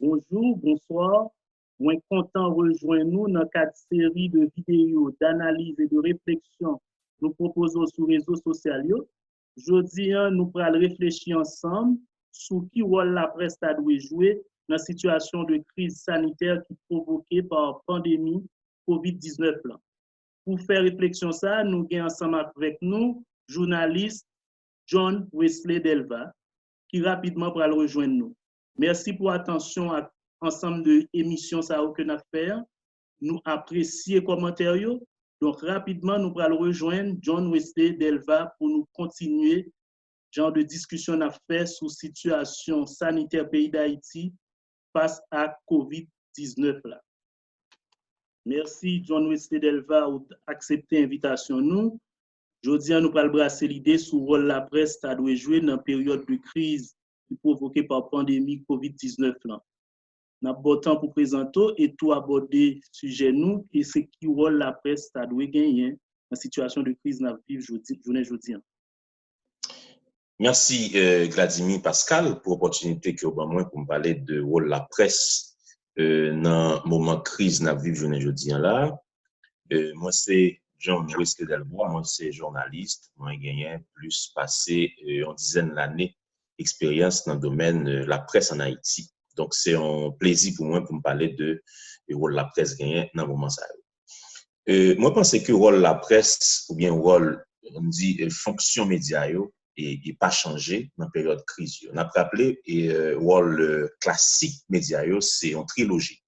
Bonjour, bonsoir. Moi content rejoindre nous dans cette série de vidéos d'analyse et de réflexion nous proposons sur les réseaux sociaux. Jeudi, nous allons réfléchir ensemble sur qui rôle la presse doit jouer dans la situation de crise sanitaire qui est provoquée par la pandémie COVID-19. Pour faire réflexion ça, nous avons ensemble avec nous journaliste John Wesley Delva qui rapidement va rejoindre nous. Merci pour l'attention à l'ensemble de l'émission que nous avons fait. Nous apprécions les commentaires. Donc, rapidement, nous allons rejoindre John Wesley Delva pour nous continuer genre de discussion à faire sur la situation sanitaire pays d'Haïti face à COVID-19. Merci, John Wesley Delva, pour accepter l'invitation. Nous, aujourd'hui, nous allons brasser l'idée sur le rôle de la presse qui doit jouer dans la période de crise provoquée par la pandémie COVID-19. Nous avons beau temps pour présenter et tout aborder le sujet nous et c'est qui rôle la presse doit gagner dans la situation de crise nous vivons aujourd'hui. Merci Vladimir Pascal pour l'opportunité que vous avez pour me parler de rôle de la presse dans le moment de crise nous vivons aujourd'hui là. Moi c'est John Wesley Delva, moi c'est journaliste, moi j'ai gagné plus passé une dizaine d'années d'expérience dans le domaine de la presse en Haïti. Donc c'est un plaisir pour moi pour me parler de rôle de la presse gagné dans le moment ça. Moi je pense que le rôle de la presse ou bien rôle on dit fonction média et pas changé dans la période de crise. On a rappelé le rôle classique média c'est une trilogie.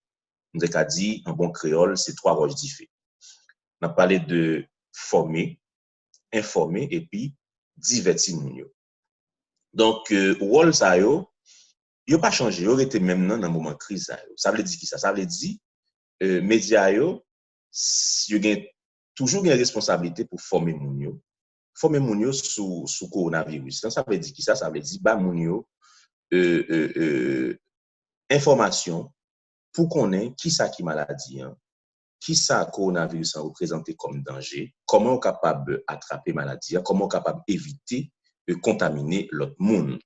On a dit en bon créole c'est trois rôles différents. On a parlé de former, informer et puis divertir moun yo. Donc rôle ça yo pas changé, yo été même dans le moment de crise ça. Ça veut dire qui ça? Ça veut dire média yo gagne toujours une responsabilité pour former moun yo. Former moun yo sous coronavirus. Ça veut dire qui ça? Ça veut dire ba moun yo information pour connaître qui ça qui maladie qui ça coronavirus a représenté comme danger, comment on est capable d'attraper maladie, comment on est capable d'éviter de contaminer l'autre monde.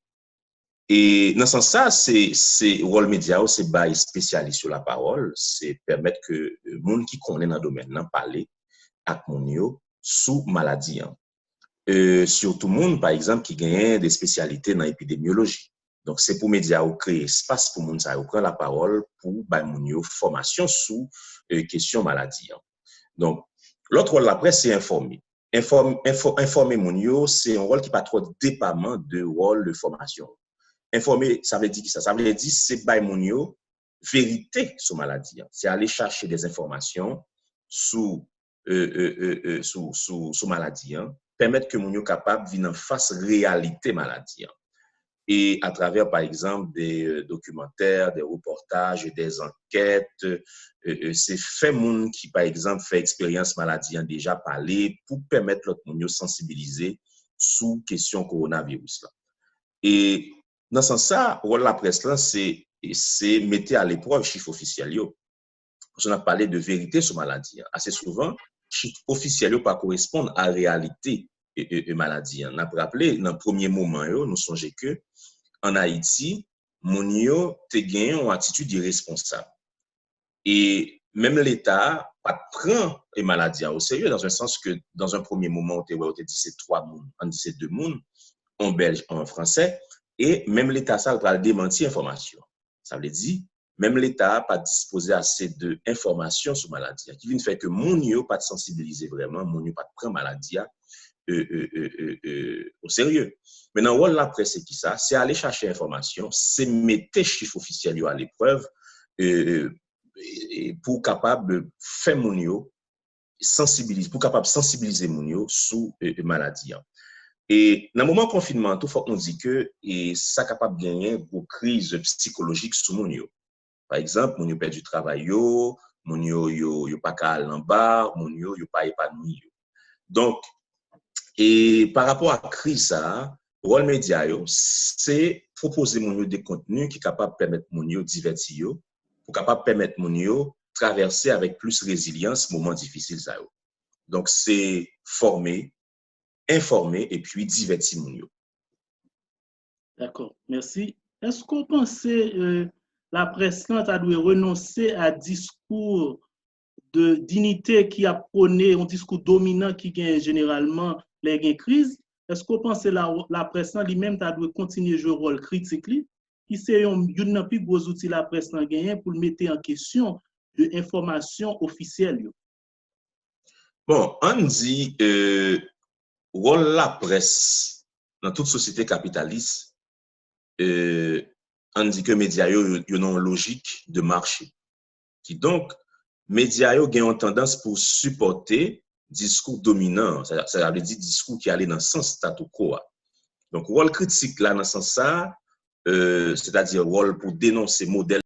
Et dans ce sens, ça, c'est rôle média, c'est bail spécialiste sur la parole, c'est permettre que le monde qui connaît dans le domaine n'en parler avec mon yo sous maladie. Surtout monde, par exemple, qui gagne des spécialités dans l'épidémiologie. Donc, c'est pour médias créer espace pour moun sa prendre la parole pour bay moun yo formation sous question maladie. Donc, l'autre rôle de la presse, c'est informer. Informer moun yo, c'est un rôle qui pas trop dépendant de rôle de formation. Informer, ça veut dire qui ça? Ça veut dire c'est bay moun yo vérité sur maladie. C'est aller chercher des informations sous maladie, permettre que moun yo capable vivre en face réalité maladie. Et à travers, par exemple, des documentaires, des reportages, des enquêtes, c'est fait moun qui, par exemple, fait expérience maladie déjà parlé pour permettre l'autre moun yo sensibiliser sous question coronavirus là. Et dans ce sens ça, rôle la presse là, c'est mettre à l'épreuve chiffre officiel yo. Parce qu'on a parlé de vérité sur maladie. Assez souvent, chiffre officiel yo pas correspondre à la réalité et maladie. On a rappelé dans le premier moment yo, nous songeons que en Haïti, moun yo te gen une attitude irresponsable. Et même l'État pas prend les maladies au sérieux dans un sens que dans un premier moment on te dit c'est 3 moun, on dit c'est 2 moun, en belge, en français, et même l'État ça va démentir information. Ça veut dire même l'État pas disposé assez de information sur maladie qui vient faire que moun yo pas sensibiliser vraiment, moun yo pas prend maladie au sérieux. Maintenant, rôle la presse, c'est qui ça? C'est aller chercher l'information, c'est mettre chiffres officiels à l'épreuve pour capable faire moun yo sensibiliser, pour capable sensibiliser moun yo sous maladie. Et dans le moment de confinement, tout faut qu'on dit que ça capable gagner une crise psychologique sous moun yo. Par exemple, moun yo perd du travail moun yo pas ka aller en bar, moun yo pas épanoui. Donc et par rapport à crise ça, rôle média c'est proposer moun yo des contenus qui capable permettre moun yo divertir yo, pour capable permettre moun yo traverser avec plus résilience moments difficiles ça yo. Donc c'est former, informer et puis divertir moun yo. D'accord, merci. Est-ce qu'on pense la presse a dû renoncer à discours de dignité qui a prôné un discours dominant qui gagne généralement les gains crises. Est-ce que vous pensez que la presse lui-même a dû continuer à jouer un rôle critique qui c'est un des plus gros outils la presse a gagné pour mettre en question de l'information officielle? Bon, on dit rôle la presse dans toute société capitaliste, on dit que les médias ont une logique de marché. Qui donc, médias ont une tendance pour supporter discours dominant, ça veut dire discours qui allait dans le sens statu quo. Donc, rôle critique là, dans ce sens ça, c'est-à-dire rôle pour dénoncer modèle